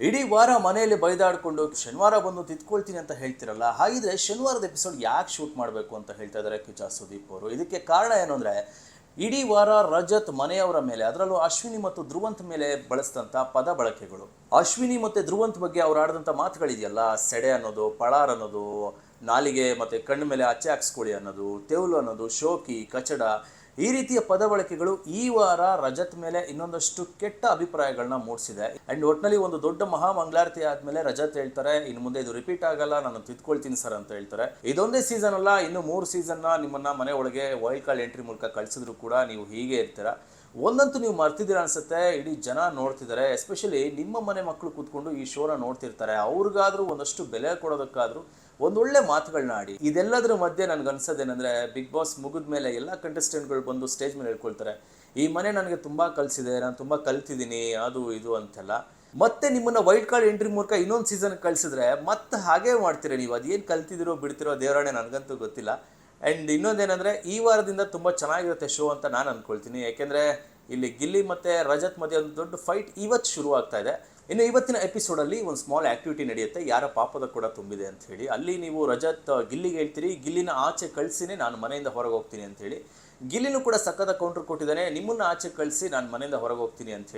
ಇಡೀ ವಾರ ಮನೆಯಲ್ಲಿ ಬೈದಾಡ್ಕೊಂಡು ಶನಿವಾರ ಬಂದು ತಿದ್ಕೊಳ್ತೀನಿ ಅಂತ ಹೇಳ್ತಿರಲ್ಲ. ಹಾಗಿದ್ರೆ ಶನಿವಾರದ ಎಪಿಸೋಡ್ ಯಾಕೆ ಶೂಟ್ ಮಾಡಬೇಕು ಅಂತ ಹೇಳ್ತಾ ಇದ್ದಾರೆ ಕಿಚ್ಚ ಸುದೀಪ್ ಅವರು. ಇದಕ್ಕೆ ಕಾರಣ ಏನು ಅಂದರೆ, ಇಡೀ ವಾರ ರಜತ್ ಮನೆಯವರ ಮೇಲೆ, ಅದರಲ್ಲೂ ಅಶ್ವಿನಿ ಮತ್ತು ಧ್ರುವಂತ್ ಮೇಲೆ ಬಳಸಿದಂಥ ಪದ ಬಳಕೆಗಳು, ಅಶ್ವಿನಿ ಮತ್ತು ಧ್ರುವಂತ್ ಬಗ್ಗೆ ಅವ್ರು ಆಡಿದಂಥ ಮಾತುಗಳಿದೆಯಲ್ಲ, ಸೆಡೆ ಅನ್ನೋದು, ಪಳಾರ್ ಅನ್ನೋದು, ನಾಲಿಗೆ ಮತ್ತು ಕಣ್ಣು ಮೇಲೆ ಅಚ್ಚೆ ಹಾಕ್ಸ್ಕೊಳ್ಳಿ ಅನ್ನೋದು, ತೆವಲು ಅನ್ನೋದು, ಶೋಕಿ, ಕಚಡ, ಈ ರೀತಿಯ ಪದ ಬಳಕೆಗಳು ಈ ವಾರ ರಜತ್ ಮೇಲೆ ಇನ್ನೊಂದಷ್ಟು ಕೆಟ್ಟ ಅಭಿಪ್ರಾಯಗಳನ್ನ ಮೂಡಿಸಿದೆ. ಆ್ಯಂಡ್ ಒಟ್ಟಿನಲ್ಲಿ ಒಂದು ದೊಡ್ಡ ಮಹಾಮಂಗಳಾರತಿ ಆದಮೇಲೆ ರಜತ್ ಹೇಳ್ತಾರೆ, ಇನ್ನು ಮುಂದೆ ಇದು ರಿಪೀಟ್ ಆಗಲ್ಲ, ನಾನು ತಿದ್ಕೊಳ್ತೀನಿ ಸರ್ ಅಂತ ಹೇಳ್ತಾರೆ. ಇದೊಂದೇ ಸೀಸನ್ ಅಲ್ಲ, ಇನ್ನು 3 ಸೀಸನ್ನ ನಿಮ್ಮನ್ನ ಮನೆ ಒಳಗೆ ವೈಲ್ಡ್ ಕಾರ್ಡ್ ಎಂಟ್ರಿ ಮೂಲಕ ಕಳಿಸಿದ್ರು ಕೂಡ ನೀವು ಹೀಗೆ ಇರ್ತೀರ. ಒಂದಂತೂ ನೀವು ಮರ್ತಿದ್ದೀರಾ ಅನ್ಸುತ್ತೆ, ಇಡೀ ಜನ ನೋಡ್ತಿದ್ದಾರೆ, ಎಸ್ಪೆಷಲಿ ನಿಮ್ಮ ಮನೆ ಮಕ್ಕಳು ಕೂತ್ಕೊಂಡು ಈ ಶೋನ ನೋಡ್ತಿರ್ತಾರೆ. ಅವ್ರಿಗಾದ್ರೂ ಒಂದಷ್ಟು ಬೆಲೆ ಕೊಡೋದಕ್ಕಾದ್ರೂ ಒಂದೊಳ್ಳೆ ಮಾತುಗಳನ್ನ ಆಡಿ. ಇದೆಲ್ಲದರ ಮಧ್ಯೆ ನನಗೆ ಅನ್ಸೋದೇನೆಂದರೆ, ಬಿಗ್ ಬಾಸ್ ಮುಗಿದ ಮೇಲೆ ಎಲ್ಲ ಕಂಟೆಸ್ಟೆಂಟ್ಗಳು ಬಂದು ಸ್ಟೇಜ್ ಮೇಲೆ ಹೇಳ್ಕೊಳ್ತಾರೆ, ಈ ಮನೆ ನನಗೆ ತುಂಬ ಕಲಿಸಿದೆ, ನಾನು ತುಂಬ ಕಲ್ತಿದ್ದೀನಿ, ಅದು ಇದು ಅಂತೆಲ್ಲ. ಮತ್ತೆ ನಿಮ್ಮನ್ನು ವೈಲ್ಡ್ ಕಾರ್ಡ್ ಎಂಟ್ರಿ ಮೂಲಕ ಇನ್ನೊಂದು ಸೀಸನ್ಗೆ ಕಳಿಸಿದ್ರೆ ಮತ್ತೆ ಹಾಗೇ ಮಾಡ್ತೀರಾ ನೀವು. ಅದೇನು ಕಲ್ತಿದ್ದೀರೋ ಬಿಡ್ತಿರೋ ದೇವರಾಣೆ ನನಗಂತೂ ಗೊತ್ತಿಲ್ಲ. ಆ್ಯಂಡ್ ಇನ್ನೊಂದೇನೆಂದರೆ, ಈ ವಾರದಿಂದ ತುಂಬ ಚೆನ್ನಾಗಿರುತ್ತೆ ಶೋ ಅಂತ ನಾನು ಅಂದ್ಕೊಳ್ತೀನಿ. ಯಾಕೆಂದರೆ ಇಲ್ಲಿ ಗಿಲ್ಲಿ ಮತ್ತು ರಜತ್ ಮಧ್ಯೆ ಒಂದು ದೊಡ್ಡ ಫೈಟ್ ಇವತ್ತು ಶುರು ಆಗ್ತಾ ಇದೆ. ಇನ್ನು ಇವತ್ತಿನ ಎಪಿಸೋಡಲ್ಲಿ ಒಂದು ಸ್ಮಾಲ್ ಆ್ಯಕ್ಟಿವಿಟಿ ನಡೆಯುತ್ತೆ, ಯಾರ ಪಾಪದ ಕೂಡ ತುಂಬಿದೆ ಅಂತ ಹೇಳಿ. ಅಲ್ಲಿ ನೀವು ರಜತ್ ಗಿಲ್ಲಿಗೆ ಹೇಳ್ತೀರಿ, ಗಿಲ್ಲಿನ ಆಚೆ ಕಳಿಸಿನೇ ನಾನು ಮನೆಯಿಂದ ಹೊರಗೆ ಹೋಗ್ತೀನಿ ಅಂತ ಹೇಳಿ. ಗಿಲ್ಲಿನೂ ಕೂಡ ಸಕ್ಕದ ಕೌಂಟರ್ ಕೊಟ್ಟಿದ್ದಾನೆ, ನಿಮ್ಮನ್ನು ಆಚೆ ಕಳಿಸಿ ನಾನು ಮನೆಯಿಂದ ಹೊರಗೆ ಹೋಗ್ತೀನಿ ಅಂತ ಹೇಳಿ.